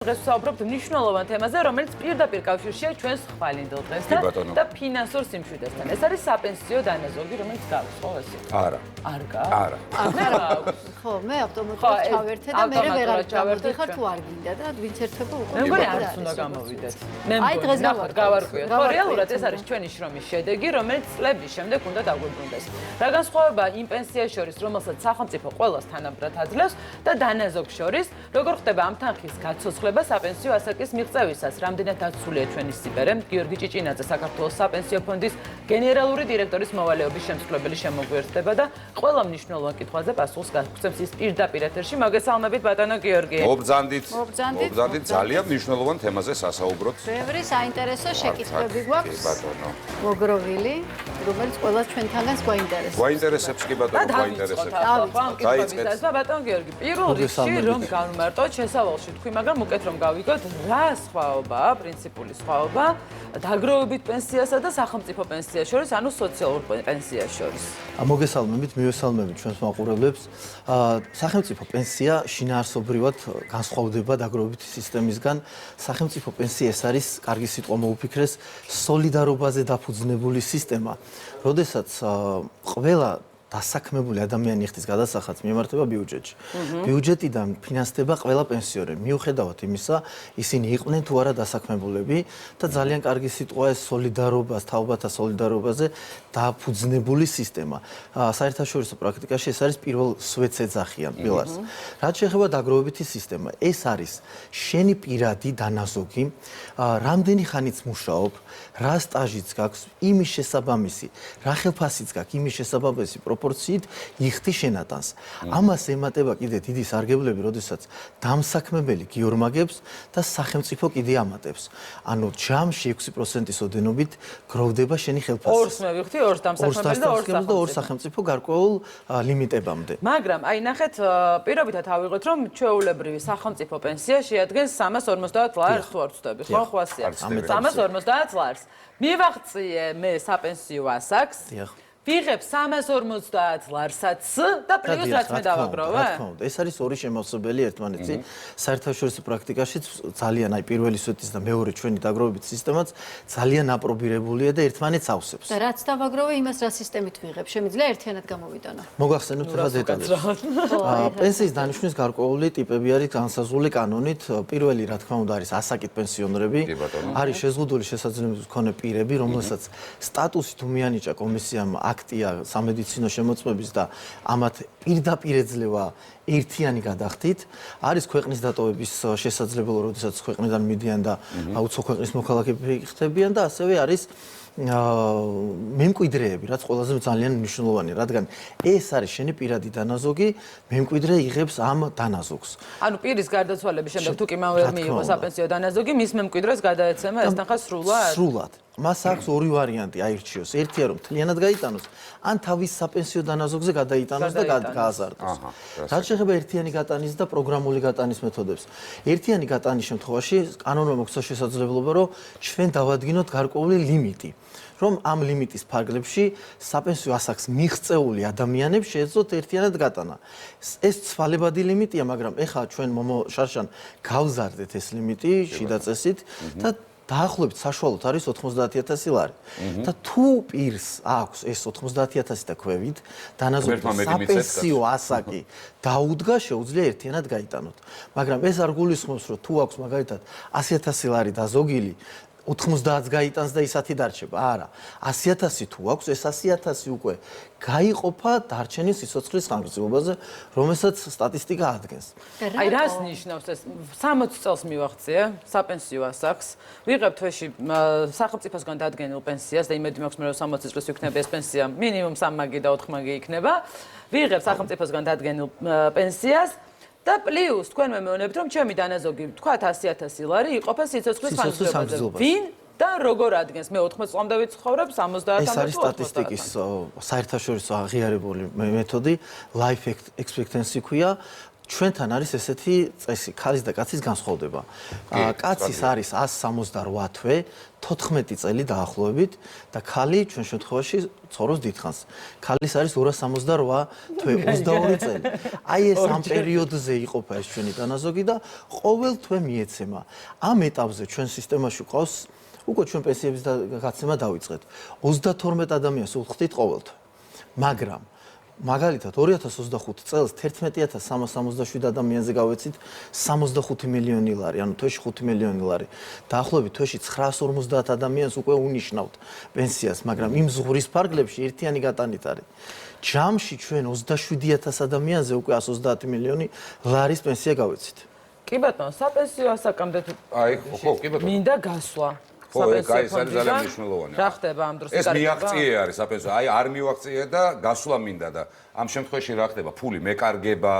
დღეს ვსაუბრობთ მნიშვნელოვან თემაზე, რომელიც პირდაპირ კავშირშია ჩვენს ხვალინდელ დღესთან და ფინანსურ სიმშვიდესთან. ეს არის საპენსიო დანაზოგი, რომელიც გაქვს, ხო ესე? არა. არ გაქვს? არა. ხო, მე ავტომატურად ჩავერთე და მე ვერ ჩავერთიხარ თუ არ გინდა და ვინც ერთობა უკვე. მე მგონი არც უნდა გამოვიდეთ. აი დღეს გავარკვიოთ. ხო, რეალურად ეს არის ჩვენი შრომის შედეგი, რომელიც წლების შემდეგ უნდა დაგვიბრუნდეს. რა განსხვავება იმ პენსიას შორის, რომელსაც სახელმწიფო ყველას თანაბრად აძლევს და დანაზოგს შორის, როგორ ხდება ამ თანხის გაცოცხლება საპენსიო ასაკის მიღწევისას, რამდენად დაცულია ჩვენი სიმღერე. გიორგი ჭიჭინაძე საქართველოს საპენსიო ფონდის გენერალური დირექტორის მოვალეობის შემსრულებელი შემოგვიერთდება და ყველა მნიშვნელოვან კითხვაზე პასუხს გაგცემს ის პირდაპირ ეთერში. მოგესალმებით ბატონო გიორგი. მობრძანდით ძალიან მნიშვნელოვან თემაზე სასაუბროთ. ბევრი საინტერესო შეკითხვები გვაქვს. ბატონო. მოგროვილი, რომელიც ყველა ჩვენთანაც გვაინტერესებს. გვაინტერესებს კი ბატონო, გვაინტერესებს. დაიწყეთ. ბატონო გიორგი, პირველ რიგში რომ განვმარტოთ შესავალში თქვი, მაგრამ უკეთ რომ გავიგოთ, რა სხვაობაა, პრინციპული სხვაობა დაგროვებით პენსიასა და სახელმწიფო პენსიას შორის, ანუ სოციალურ პენსიას შორის. მოგესალმებით, მივესალმებით ჩვენს მაყურებლებს. სახელმწიფო პენსია შინაარსობრივად განსხვავდება დაგროვებითი სისტემისგან. სახელმწიფო პენსია ეს არის, კარგი სიტყვა მოუფიქრეს, სოლიდარობაზე დაფუძნებული სისტემა, როდესაც ყველა დასაქმებული ადამიანი ხდის გადასახადს მიემართება ბიუჯეტში. ბიუჯეტიდან ფინანსდება ყველა პენსიონერი. მიუხედავად იმისა, ისინი იყვნენ თუ არა დასაქმებულები და ძალიან კარგი სიტყვა ეს სოლიდარობას, თაობათა სოლიდარობაზე დაფუძნებული სისტემა. საერთაშორისო პრაქტიკაში ეს არის პირველ სვეტს ეძახიან პილარს. რაც შეეხება დაგროვებითი სისტემა, ეს არის შენი პირადი დანაზოგი, რამდენი ხანიც მუშაობ, რა სტაჟიც გაქვს, იმის შესაბამისი, რა ხელფასიც გაქვს, იმის შესაბამისი პროპორციით იხდი შენატანს. ამას ემატება კიდე დიდი სარგებლები, როდესაც დამსაქმებელი გიორმაგებს და სახელმწიფო კიდე ამატებს. ანუ ჯამში 6%-ის ოდენობით გროვდება შენი ხელფასი. ორს მე ვიხდი, ორს დამსაქმებელი და ორ სახელმწიფო გარკვეულ ლიმიტებამდე. მაგრამ აი ნახეთ, პირობითად ავიღოთ, რომ ჩვეულებრივი სახელმწიფო პენსია შეადგენს 350 ლარს თუ არ ვცდები, ხო? 500. 350 ლარს. მივაღწიე მე საპენსიო ასაკს. ვიღებ 350 ლარსაც და პლუს რაც მე დავაგროვე? ეს არის ორი შემავსებელი ერთმანეთში. საერთაშორისო პრაქტიკაშიც ძალიან აი პირველი სვეტის და მეორე ჩვენი დაგროვებით სისტემაც ძალიან აპრობირებულია და ერთმანეთს ავსებს. და რაც დავაგროვე, იმას რა სისტემით ვიღებ? შემიძლია ერთიანად გამოვიტანო. მოგახსენებთ რა დეტალებს. პენსიის დანიშვნის გარკვეული ტიპები არის განსაზღვრული კანონით. პირველი რა თქმა უნდა არის ასაკით პენსიონერები. არის შეზღუდული შესაძლებლობის მქონე პირები, რომელსაც სტატუსი თუ მიანიჭა კომისიამ აქტია სამედიცინო შემოწმების და ამათ პირდაპირ ეძლევა ერთიანი გადახდით. არის ქვეყნის დატოვების შესაძლებლობა, როდესაც ქვეყნიდან მიდიან და უცხო ქვეყნის მოქალაქეები ხდებიან და ასევე არის მემკვიდრეები, რაც ყველაზე ძალიან მნიშვნელოვანია, რადგან ეს არის შენი პირადი დანაზოგი, მემკვიდრე იღებს ამ დანაზოგს. ანუ პირის გარდაცვალების შემდეგ თუ კი მან ვერ მიიღო საპენსიო დანაზოგი, მის მემკვიდრეს გადაეცემა ეს თანხა სრულად. სრულად. მას აქვს ორი ვარიანტი აირჩიოს. ერთია რომ მთლიანად გაიტანოს, ან თავის საპენსიო დანაზოგზე გადაიტანოს და გააზარდოს. რაც შეეხება ერთიანი გატანის და პროგრამული გატანის მეთოდებს. ერთიანი გატანის შემთხვევაში კანონმა მოგცა შესაძლებლობა, რომ ჩვენ დავადგინოთ გარკვეული ლიმიტი. რომ ამ ლიმიტის ფარგლებში საპენსიო ასაკს მიღწეული ადამიანებს შეეძლოთ ერთიანად გატანა. ეს ცვალებადი ლიმიტია, მაგრამ ეხლა ჩვენ შარშან გავზარდეთ ეს ლიმიტი შიდა წესით და დაახლოებით საშუალოდ არის 90,000 ლარი. და თუ პირს აქვს ეს 90,000 და ქვევით, დანაზოგი საპენსიო ასაკი დაუდგა, შეუძლია ერთიანად გაიტანოთ. მაგრამ ეს არ გულისხმობს, რომ თუ აქვს მაგალითად 100,000 ლარი დაზოგილი, 90-ს გაიტანს და ისათი დარჩება. არა. 100,000 თუ აქვს, ეს 100,000 უკვე გაიყოფა დარჩენის სიცოცხლის ხანგრძლივობაზე, რომელსაც სტატისტიკა ადგენს. აი რას ნიშნავს ეს? 60 წელს მივაღწიე საპენსიო ასაკს. ვიღებ თვეში სახელმწიფოსგან დადგენილ პენსიას და იმედი მაქვს, რომ 60 წელს ვიქნებ ეს პენსია მინიმუმ 3 მაგი და 4 მაგი იქნება. ვიღებ სახელმწიფოსგან დადგენილ პენსიას და პლუს თქვენ მეუბნებით, რომ ჩემი დანაზოგი თქვათ 100,000 ლარი იყოფა სიცოცხლის ხანგრძლივობაზე. ვინ და როგორ ადგენს? მე 80 წლამდე ვიცხოვრებ, 70-ამდე. ეს არის სტატისტიკის საერთაშორისო აღიარებული მეთოდი, life expectancy ქვია. ჩვენთან არის ესეთი წესი, ქალის და კაცის განსხვავდება. კაცის არის 168 თვე, 14 წელი დაახლოებით და ქალი ჩვენ შემთხვევაში ცხოვრობს დიდხანს. ქალის არის 268 თვე, 22 წელი. აი ეს ამ პერიოდზე იყოფა ეს ჩვენი დანაზოგი და ყოველ თვე მიეცემა. ამ ეტაპზე ჩვენ სისტემაში ყავს უკვე ჩვენ პენსიების გაცემა დავიწყეთ. 32 ადამიანს უხდით ყოველთვე. მაგრამ მაგალითად 2025 წელს 11367 ადამიანზე გავეცით 65 მილიონი ლარი, ანუ თვეში 5 მილიონი ლარი. დაახლოებით თვეში 950 ადამიანს უკვე უნიშნავთ პენსიას, მაგრამ იმ ზღურის ფარგლებში ერთიანი გატანით არის. ჯამში ჩვენ 27000 ადამიანზე უკვე 130 მილიონი ლარის პენსია გავეცით. კი ბატონო, საპენსიო ასაკამდე აი, ხო, კი ბატონო. მინდა გასვლა. ხო, ეს არის ძალიან მნიშვნელოვანი. რა ხდება ამ დროს? ეს მიაღწიე არის საპენსიო. აი, არ მივაღწიე და გასვლა მინდა და ამ შემთხვევაში რა ხდება? ფული მეკარგება,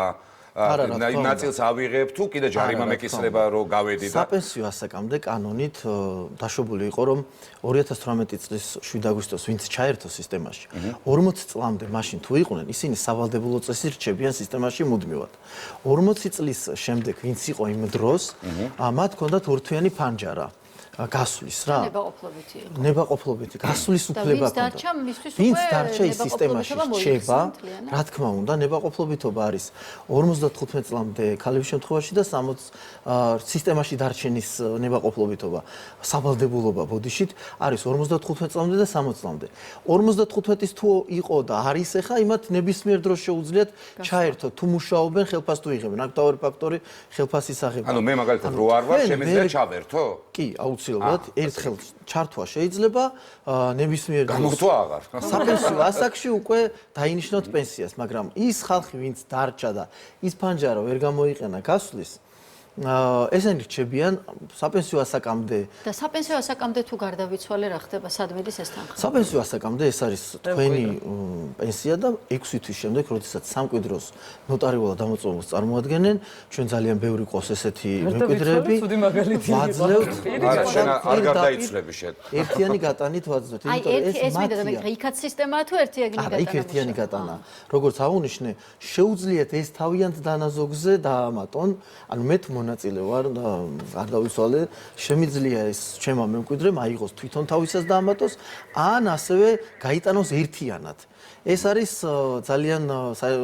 ნაწილს ავიღებ თუ კიდე ჯარიმა მეკისრება რომ გავედი და საპენსიო ასაკამდე კანონით დაშვებული იყო რომ 2018 წლის 7 აგვისტოს ვინც ჩაერთო სისტემაში 40 წლამდე მაშინ თუ იყვნენ ისინი სავალდებულო წესით რჩებიან სისტემაში მუდმივად 40 წლის შემდეგ ვინც იყო იმ დროს მათ ჰქონდათ ორთვიანი ფანჯარა გასulis რა ნებაყოფლობითი გასulis უფლება ჰქონდა ვინც დარჩა ის სისტემაში რჩება რა თქმა უნდა ნებაყოფლობითობა არის 55 წლამდე ქალების შემთხვევაში და 60 სისტემაში დარჩენის ნებაყოფლობითობა სავალდებულობა ბოდიშით არის 55 წლამდე და 60 წლამდე 55-ის თუ იყო და არის ახლა იმათ ნებისმიერ დროს შეუძლიათ ჩაერთო თუ მუშაობენ ხელფას თუ იღებენ აქ თავი ფაქტორი ხელფასის აღება ანუ მე მაგალითად რო არ ვარ შემიძლია ჩავერთო კი აუცილებლად ერთხელ ჩართვა შეიძლება ნებისმიერ გამოხვა აღარ საპენსიო ასაკში უკვე დაინიშნოთ პენსიას მაგრამ ის ხალხი ვინც დარჩა და ის ფანჯარა ვერ გამოიყენა გასulis ესენი რჩებიან საპენსიო ასაკამდე და საპენსიო ასაკამდე თუ გარდავიცვალე რა ხდება სად მიდის ეს თანხა საპენსიო ასაკამდე ეს არის თქვენი პენსია და 6 თვის შემდეგ როდესაც სამკვიდროს ნოტარიულად დამოწმებულს წარმოადგენენ ჩვენ ძალიან ბევრი ყავს ესეთი მემკვიდრეები ვაძლევთ არა შენ არ გარდაიცვლები შენ ერთიანი გატანით ვაძლევთ იმიტომ ეს მეთოდი მაგრამ იქაც სისტემაა თუ ერთიანი გატანა არა იქ ერთიანი გატანა როგორც აღუნიშნე შეუძლიათ ეს თავიანთ დანაზოგზე დაამატონ ანუ მე მონაწილე ვარ და არ დავიცვალე შემიძლია ეს ჩემმა მემკვიდრემ აიღოს თვითონ თავისას დაამატოს ან ასევე გაიტანოს ერთიანად ეს არის ძალიან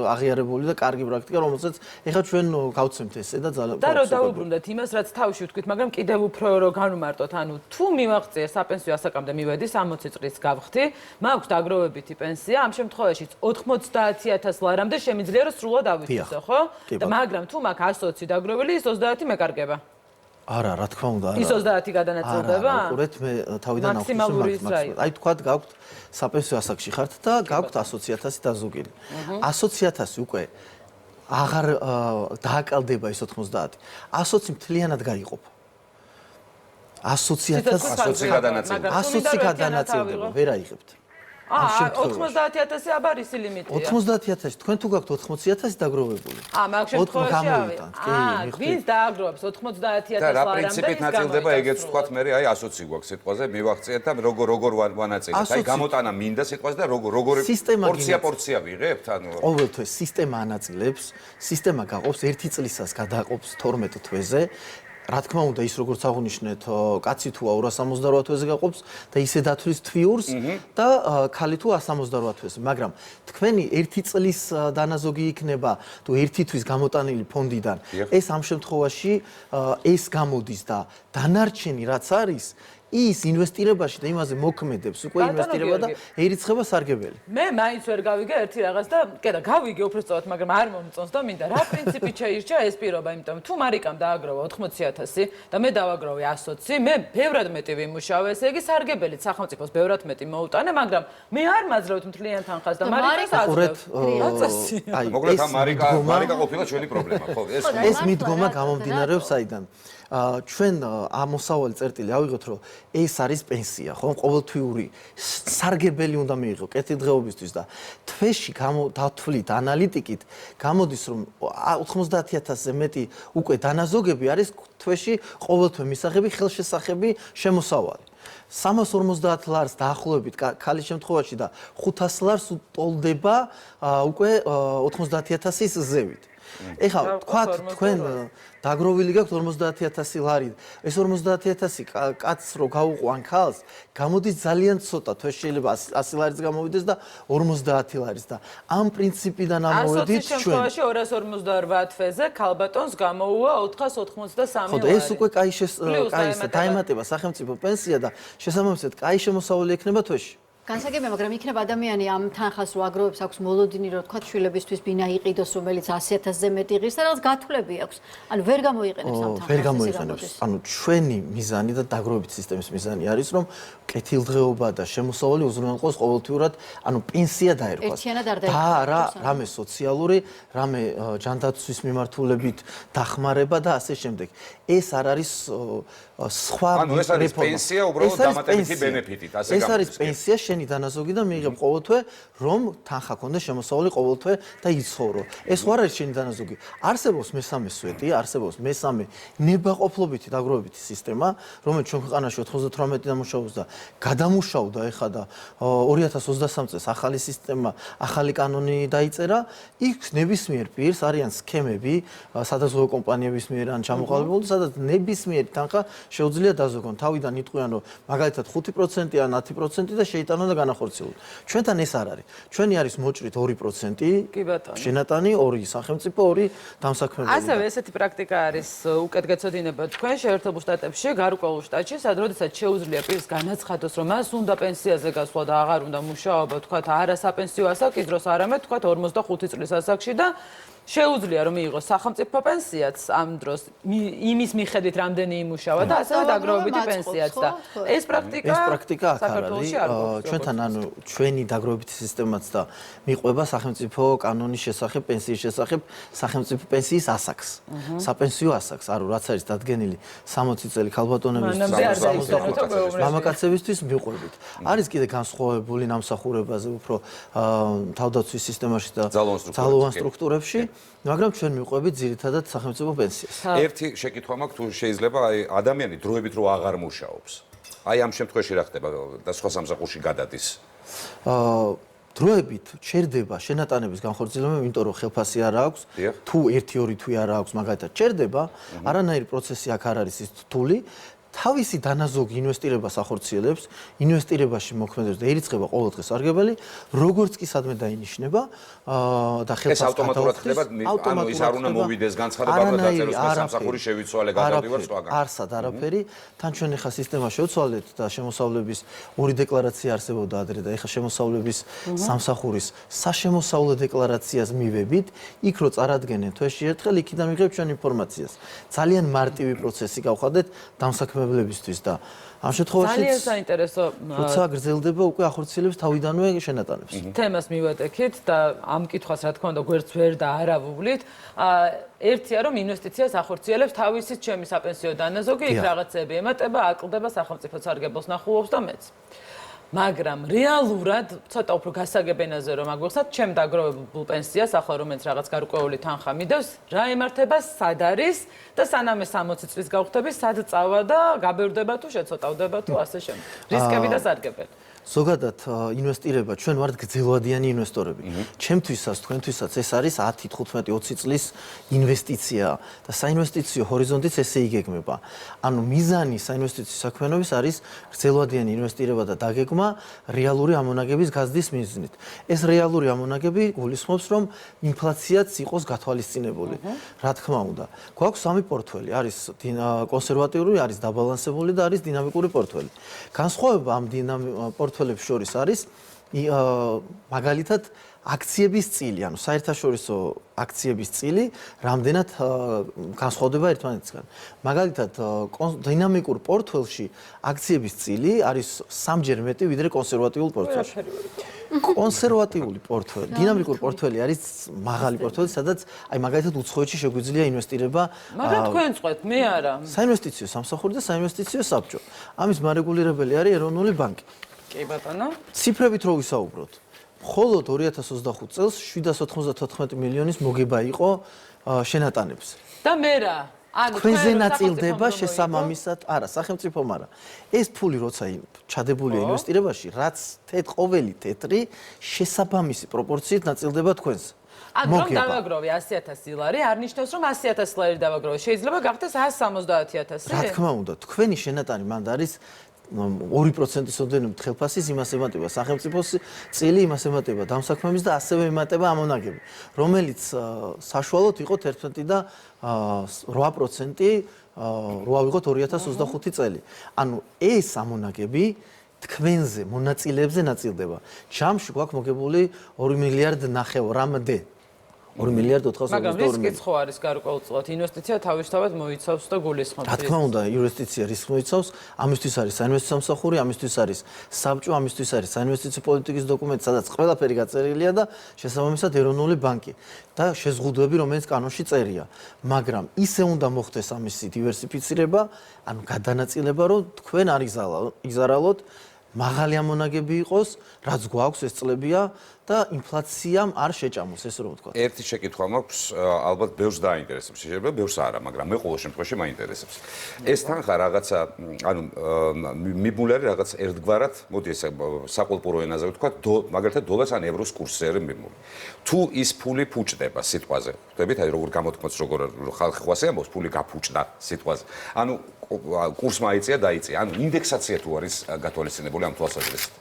აღიარებული და კარგი პრაქტიკა რომელსაც ეხლა ჩვენ გავცემთ ესე და ძალიან და რომ დაუბრუნდეთ იმას რაც თავში ვთქვით მაგრამ კიდევ უფრო რომ განვმარტოთ ანუ თუ მივაღწიე საპენსიო ასაკამდე მივედი 60 წლის გავხდი მაქვს დაგროვებითი პენსია ამ შემთხვევაში 90000 ლარამდე შემიძლია რომ სრულად ავიწესო ხო და მაგრამ თუ მაქვს 120 დაგროვილი ის 30 მეკარგება არა რა თქმა უნდა არა ის 30 გადანაწილდება უყურეთ მე თავიდან ავხსნე აი თქვათ გაქვთ საპენსიო ასაკში ხართ და გაქვთ 100000 დაზოგილი 100000 უკვე აღარ დააკალდება ის 90 120 მთლიანად გაიყოფა 100000 გადანაწილდება ვერ აიღებთ 90000 აბარისი ლიმიტია 90000 თქვენ თუ გაქვთ 80000 დაგროვებული მაგ შემთხვევაში ვინც დააგროვებს 90000 და რა პრინციპით ნაწილდება ეგეც თქვათ მე აი 120 გვაქვს სიტყვაზე მივაღწიეთ და როგორ ვანაწილეთ აი გამოტანა მინდა სიტყვაზე და როგორ პორცია ვიღებთ ანუ ყოველთვის სისტემა ანაწილებს სისტემა გაყოფს 1 წლისას გადააყოფს 12 თვეზე რა თქმა უნდა ის როგორც აღნიშნეთ კაცი თუა 268 თვეზე გაყოფს და ისე დათვლის თვიურს და ქალი თუ 168 თვეზე მაგრამ თქვენი 1 წლის დანაზოგი იქნება თუ 1 თვის გამოტანილი ფონდიდან ეს ამ შემთხვევაში ეს გამოდის და დანარჩენი რაც არის ის ინვესტირებაში და იმაზე მოქმედებს უკვე ინვესტირება და ერიცხება სარგებელი. მე მაინც ვერ გავიგე ერთი რაღაც და კედა გავიგე უბრალოდ მაგრამ არ მომწონს და მინდა რა პრინციპით შეირჩა ეს პირობა იმიტომ თუ მარიკამ დააგროვა 80000 და მე დავაგროვე 120 მე ბევრად მეტი ვიმუშავე ესე იგი სარგებელიც სახელმწიფოს ბევრად მეტი მოუტანე მაგრამ მე არ მაძლევთ მთლიან თანხას და მარიკას აძლევთ აი მოკლედ მარიკა ყოფილა ჩვენი პრობლემა ხო ეს მიდგომა გამომდინარეობს აიდან ჩვენ ამოსავალი წერტილი ავიღოთ რომ ეს არის პენსია ხო ყოველთვიური სარგებელი უნდა მიიღო კეთილდღეობისთვის და თვეში დათვლით ანალიტიკით გამოდის რომ 90000-ზე მეტი უკვე დანაზოგები არის თვეში ყოველთვე მისაღები ხელშესახები შემოსავალი 350 ლარს დაახლოებით ქალის შემთხვევაში და 500 ლარს უტოლდება უკვე 90000-ის ზევით ეხლა თქვათ თქვენ დაგროვილი გაქვთ 50000 ლარი. ეს 50000 კაცს რო გაუყვან ქალს, გამოდის ძალიან ცოტა, თუ შეიძლება 100 ლარიც გამოვიდეს და 50 ლარის და ამ პრინციპიდან ამოვედით ჩვენ. შემთხვევაში 258 თვეზე ქალბატონს გამოუვა 493 ლარი. ხო, ეს უკვე კაი დაემატება სახელმწიფო პენსია და შესაბამისად კაი შემოსავალი ექნება თვეში. განსაკუთრებით, მაგრამ იქნება ადამიანი ამ თანხას რო აგროვებს, აქვს მოლოდინი, რო თქვა შვილებისთვის ბინა იყიდოს, რომელიც 100000-ზე მეტი ღირს და რაღაც გათვლები აქვს. ანუ ვერ გამოიყენებს ამ თანხას. ვერ გამოიყენებს. ანუ ჩვენი მიზანი და დაგროვებითი სისტემის მიზანი არის, რომ კეთილდღეობა და შემოსავალი უზრუნველყოს ყოველთვიურად, ანუ პენსია დაერქვას. ერთიანად არ და რა, რამე სოციალური, რამე ჯანდაცვის მიმართულებით დახმარება და ასე შემდეგ. ეს არ არის სხვა ანუ ეს არის პენსია, უბრალოდ დამატებითი ბენეფიტით, ასე ეს არის პენსია შენი დანაზოგი და მიიღებ ყოველთვე, რომ თანხა ქონდეს შემოსავალი ყოველთვე და იცხოვრო. ეს ხო არ არის შენი დანაზოგი. არსებობს მესამე სვეტი, არსებობს მესამე ნებაყოფლობითი დაგროვებითი სისტემა, რომელიც ჩვენ ქვეყანაში 98 დამუშავებს და გადამუშავდა ეხლა და 2023 წელს ახალი სისტემა, ახალი კანონი დაიწერა. იქ ნებისმიერ პირს არიან სქემები, სადაზღვევო კომპანიების მიერ ან ჩამოყალიბებული, სადაც ნებისმიერი თანხა შეუძლია დაზოგონ. თავიდან იტყვიან, რომ მაგალითად 5% ან 10% და შეიტანონ და განახორციელონ. ჩვენთან ეს არ არის. ჩვენი არის მოჭრით 2%. კი ბატონო. შენატანი 2 სახელმწიფო 2 დამსაქმებელი. ასევე ესეთი პრაქტიკა არის უკეთ გეცოდინება თქვენ შეერთებულ შტატებში, გარკვეულ შტატში, სადროდესაც შეუძლია პირს განაცხადოს, რომ მას უნდა პენსიაზე გასვლა და აღარ უნდა მუშაობა, თქვათ არა საპენსიო ასაკის დროს, არამედ თქვათ 45 წლის ასაკში და შეუძლია რომ მიიღოს სახელმწიფო პენსიაც ამ დროს იმის მიხედვით რამდენი იმუშავა და ასევე დაგროვებითი პენსიაც და ეს პრაქტიკა აქ არის ჩვენთან ანუ ჩვენი დაგროვებითი სისტემაც და მიყვება სახელმწიფო კანონის შესახებ პენსიის შესახებ სახელმწიფო პენსიის ასაკს საპენსიო ასაკს არო რაც არის დადგენილი 60 წელი ქალბატონებისთვის 65 მამაკაცებისთვის მიყვებით არის კიდე განსხვავებული ნამსახურებაზე უფრო თავდაცვის სისტემაში და ძალოვან სტრუქტურებში მაგრამ ჩვენ მიყვებით ძირითადად სახელმწიფო პენსიას. ერთი შეკითხვა მაქვს, თუ შეიძლება აი ადამიანი დროებით რო აღარ მუშაობს. აი ამ შემთხვევაში რა ხდება და სხვა სამსახურში გადადის? დროებით ჩერდება შენატანების განხორციელება, იმიტომ რომ ხელფასი არ აქვს, თუ 1-2 თვე არ აქვს, მაგალითად ჩერდება, არანაირი პროცესი აქ არ არის ის რთული. თავისი დანაზოგი ინვესტირებას ახორციელებს, ინვესტირებაში მოქმედებს და ერიცხება ყოველდღე სარგებელი, როგორც კი სადმე დაინიშნება და ხელფასს ეს ავტომატურად ხდება, ანუ ის არ უნდა მოვიდეს განცხადება და დაწეროს მე სამსახური შევიცვალე, გადავდივარ სხვაგან. არსად არაფერი, თან ჩვენ ახლა სისტემა შევცვალეთ და შემოსავლების ორი დეკლარაცია არსებობდა ადრე და ახლა შემოსავლების სამსახურის საშემოსავლო დეკლარაციას მივებით, იქ რო წარადგენენ თვეში ერთხელ იქიდან მიღებ ჩვენ ინფორმაციას. ძალიან მარტივი პროცესი გავხადეთ დამსაქმებლებისთვის და ამ შემთხვევაში ძალიან საინტერესო როცა გრძელდება უკვე ახორციელებს თავიდანვე შენატანებს. თემას მივატეკით და ამ კითხვას რა თქმა უნდა გვერდს ვერ და არავუვლით. ერთია რომ ინვესტიციას ახორციელებს თავისით ჩემი საპენსიო დანაზოგი, იქ რაღაცები ემატება, აკლდება სახელმწიფო სარგებელს ნახულობს და მეც. მაგრამ რეალურად ცოტა უფრო გასაგებენაზე რომ აგვიხსნათ, ჩემ დაგროვებულ პენსიას ახლა რომელიც რაღაც გარკვეული თანხა მიდევს, რა ემართება, სად არის და სანამ 60 წლის გავხდები, სად წავა და გაბერდება თუ შეცოტავდება თუ ასე შემდეგ. რისკები და სარგებელი. ზოგადად ინვესტირება ჩვენ ვართ გრძელვადიანი ინვესტორები. ჩემთვისაც, თქვენთვისაც ეს არის 10, 15, 20 წლის ინვესტიცია და საინვესტიციო ჰორიზონტიც ესე იგეგმება. ანუ მიზანი საინვესტიციო საქმიანობის არის გრძელვადიანი ინვესტირება და დაგეგმა რეალური ამონაგების გაზრდის მიზნით. ეს რეალური ამონაგები გულისხმობს, რომ ინფლაციაც იყოს გათვალისწინებული. რა თქმა უნდა, გვაქვს სამი პორტფელი, არის კონსერვატიული, არის დაბალანსებული და არის დინამიკური პორტფელი. განსხვავება ამ პორტფელებს შორის არის მაგალითად აქციების წილი, ანუ საერთაშორისო აქციების წილი რამდენად განსხვავდება ერთმანეთისგან. მაგალითად დინამიკურ პორტფელში აქციების წილი არის 3-ჯერ მეტი ვიდრე კონსერვატიულ პორტფელში. კონსერვატიული პორტფელი, დინამიკურ პორტფელი არის მაღალი პორტფელი, სადაც აი მაგალითად უცხოეთში შეგვიძლია ინვესტირება. მაგრამ თქვენ წყვეთ, მე არა. საინვესტიციო სამსახური და საინვესტიციო საბჭო. ამის მარეგულირებელი არის ეროვნული ბანკი. კი ბატონო. ციფრებით რო ვისაუბროთ. მხოლოდ 2025 წელს 794 მილიონის მოგება იყო შენატანებს. და მე რა? ანუ ქვენზე ნაწილდება შესაბამისად, არა, სახელმწიფომ არა. ეს ფული როცა ჩადებულია ინვესტირებაში, რაც ყოველი თეთრი შესაბამისი პროპორციით ნაწილდება თქვენს. ან რომ დავაგროვე 100,000 ლარი, არ ნიშნავს რომ 100,000 ლარი დავაგროვე. შეიძლება გახდეს 170,000. რა თქმა უნდა, თქვენი შენატანი მანდ არის 2%-ის ოდენობით ხელფასის იმას ემატება სახელმწიფოს წილი, იმას ემატება დამსაქმების და ასევე ემატება ამონაგები, რომელიც საშუალოდ იყო 11 და 8%, რო ავიღოთ 2025 წელი. ანუ ეს ამონაგები თქვენზე მონაწილეებზე ნაწილდება. ჯამში გვაქვს მოგებული 2 მილიარდ ნახევრამდე. 2 მილიარდ 422 მაგრამ ეს კითხვა არის გარკვეულწილად ინვესტიცია თავისთავად მოიცავს და გულისხმობს. რა თქმა უნდა, ინვესტიცია რისკს მოიცავს, ამისთვის არის საინვესტიციო სამსახური, ამისთვის არის საბჭო, ამისთვის არის საინვესტიციო პოლიტიკის დოკუმენტი, სადაც ყველაფერი გაწერილია და შესაბამისად ეროვნული ბანკი და შეზღუდვები, რომელიც კანონში წერია. მაგრამ ისე უნდა მოხდეს ამისი დივერსიფიცირება, ანუ გადანაწილება, რომ თქვენ არ იგზარალოთ მაღალი ამონაგები იყოს, რაც გვაქვს ეს წლებია და ინფლაციამ არ შეჭამოს, ესე რომ ვთქვა. ერთი შეკითხვა მაქვს, ალბათ ბევრს დაინტერესებს, შეიძლება ბევრს არა, მაგრამ მე ყოველ შემთხვევაში მაინტერესებს. ეს თანხა რაღაცა, ანუ მიბმული არის რაღაც ერთგვარად, მოდი ეს საყულპურო ენაზე ვთქვა, მაგალითად დოლარს ან ევროს კურსზე არის მიბმული. თუ ის ფული ფუჭდება სიტყვაზე, ხვდებით, აი როგორ გამოთქმაც როგორ ხალხი ხვასე ამბობს, ფული გაფუჭდა სიტყვაზე. ანუ კურსმა აიწია, დაიწია, ანუ ინდექსაცია თუ არის გათვალისწინებული ამ თვალსაზრისით.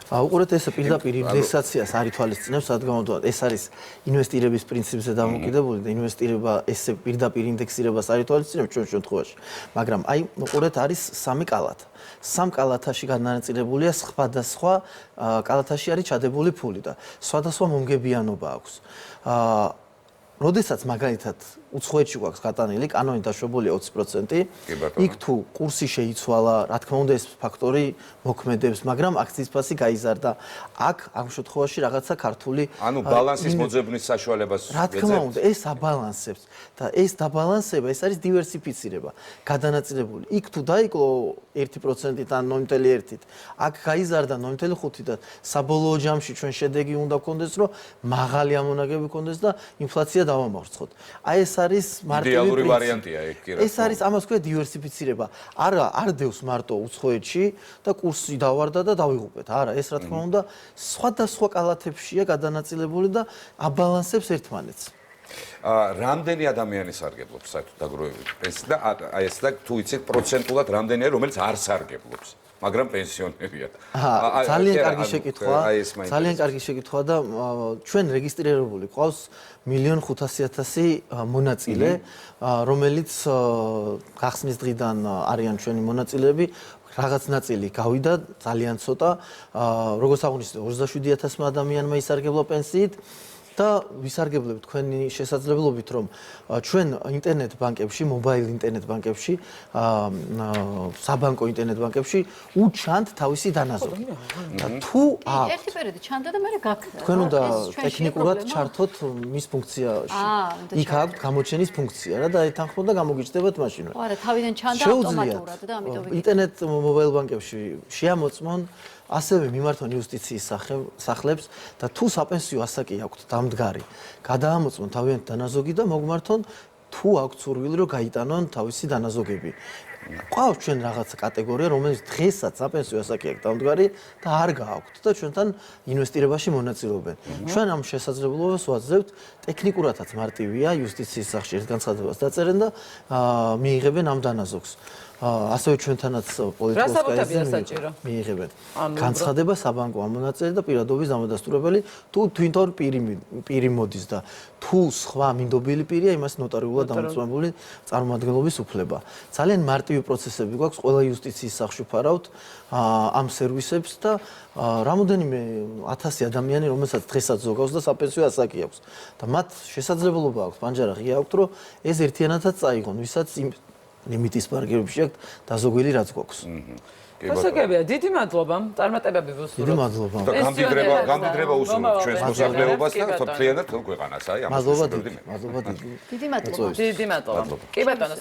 უყურეთ ეს პირდაპირ ინდექსაციას არ ითვალისწინებს, სადგომოდან ეს არის ინვესტირების პრინციპზე დამოკიდებული და ინვესტირება ესე პირდაპირ ინდექსირებას არ ითვალისწინებს ჩვენ შემთხვევაში. მაგრამ აი უყურეთ არის სამი კალათა. სამ კალათაში განაწილებულია სხვადასხვა კალათაში არის ჩადებული ფული და სხვადასხვა მომგებიანობა აქვს. როდესაც მაგალითად უცხოეთში გვაქვს გატანილი კანონით დაშვებულია 20%, იქ თუ კურსი შეიცვალა, რა თქმა უნდა ეს ფაქტორი მოქმედებს, მაგრამ აქციის ფასი გაიზარდა. აქ ამ შემთხვევაში რაღაცა ქართული ანუ ბალანსის მოძებნის საშუალებას რა თქმა უნდა ეს აბალანსებს და ეს დაბალანსება, ეს არის დივერსიფიცირება, გადანაწილებული. იქ თუ დაიკლო 1%-ით ან 0.1-ით, აქ გაიზარდა 0.5 და საბოლოო ჯამში ჩვენ შედეგი უნდა გქონდეს, რომ მაღალი ამონაგები გქონდეს და ინფლაცია დავამარცხოთ. აი ეს არის იდეალური ვარიანტია ეგ კი რა. ეს არის ამას ქვია დივერსიფიცირება. არ დევს მარტო უცხოეთში და კურსი დავარდა და დავიღუპეთ. არა, ეს რა თქმა უნდა სხვადასხვა კალათებშია გადანაწილებული და აბალანსებს ერთმანეთს. რამდენი ადამიანი სარგებლობს საერთოდ დაგროვებით პენსიით და აი ეს და თუ იცით პროცენტულად რამდენია რომელიც არ სარგებლობს მაგრამ პენსიონერია. ძალიან კარგი შეკითხვა. ძალიან კარგი შეკითხვა და ჩვენ რეგისტრირებული ყავს 1,500,000 მონაწილე, რომელიც გახსნის დღიდან არიან ჩვენი მონაწილეები. რაღაც ნაწილი გავიდა ძალიან ცოტა. როგორც აღნიშნეთ, 27,000 ადამიანმა ისარგებლა პენსიით. და ვისარგებლებთ თქვენი შესაძლებლობით, რომ ჩვენ ინტერნეტ ბანკებში, მობაილ ინტერნეტ ბანკებში, საბანკო ინტერნეტ ბანკებში უჩანთ თავისი დანაზოგი. თუ ერთი პერიოდი ჩანდა და მე გაქრა. თქვენ უნდა ტექნიკურად ჩართოთ მის ფუნქციაში. იქ აქვს გამოჩენის ფუნქცია რა და ეთანხმოდა გამოგიჩნდებათ მაშინვე. არა, თავიდან ჩანდა ავტომატურად და ამიტომ ინტერნეტ მობაილ ბანკებში შეამოწმონ ასევე მიმართონ იუსტიციის სახლებს და თუ საპენსიო ასაკი აქვთ დამდგარი, გადაამოწმონ თავიანთი დანაზოგი და მოგმართონ თუ აქვთ სურვილი რომ გაიტანონ თავისი დანაზოგები. ყავს ჩვენ რაღაცა კატეგორია, რომელიც დღესაც საპენსიო ასაკი აქვს დამდგარი და არ გააქვთ და ჩვენთან ინვესტირებაში მონაწილეობენ. ჩვენ ამ შესაძლებლობას ვაძლევთ, ტექნიკურადაც მარტივია, იუსტიციის სახლში ერთ განცხადებას დაწერენ და მიიღებენ ამ დანაზოგს. ასევე ჩვენთანაც პოლიტიკოსკაიზი მიიღებენ განცხადება საბანკო ამონაწილე და პირადობის დამადასტურებელი თუ თვითონ პირი მოდის და თუ სხვა მინდობილი პირია იმას ნოტარიულად დამოწმებული წარმომადგენლობის უფლება. ძალიან მარტივი პროცესები გვაქვს, ყველა იუსტიციის სახლში ვფარავთ ამ სერვისებს და რამოდენიმე 1000 ადამიანი, რომელსაც დღესაც ზოგავს და საპენსიო ასაკი აქვს და მათ შესაძლებლობა აქვს, პანჯარა ღია აქვთ, რომ ეს ერთიანადაც წაიღონ, ვისაც ლიმიტის პარკებში აქვს დაზოგვილი რაც გვაქვს. გასაგებია, დიდი მადლობა. წარმატებები ვუსურვოთ. დიდი მადლობა. და გამდიდრება უსურვოთ ჩვენს მოსახლეობას და მთლიანად ქვეყანას, აი ამას. მადლობა დიდი. დიდი მადლობა. დიდი მადლობა. კი ბატონო.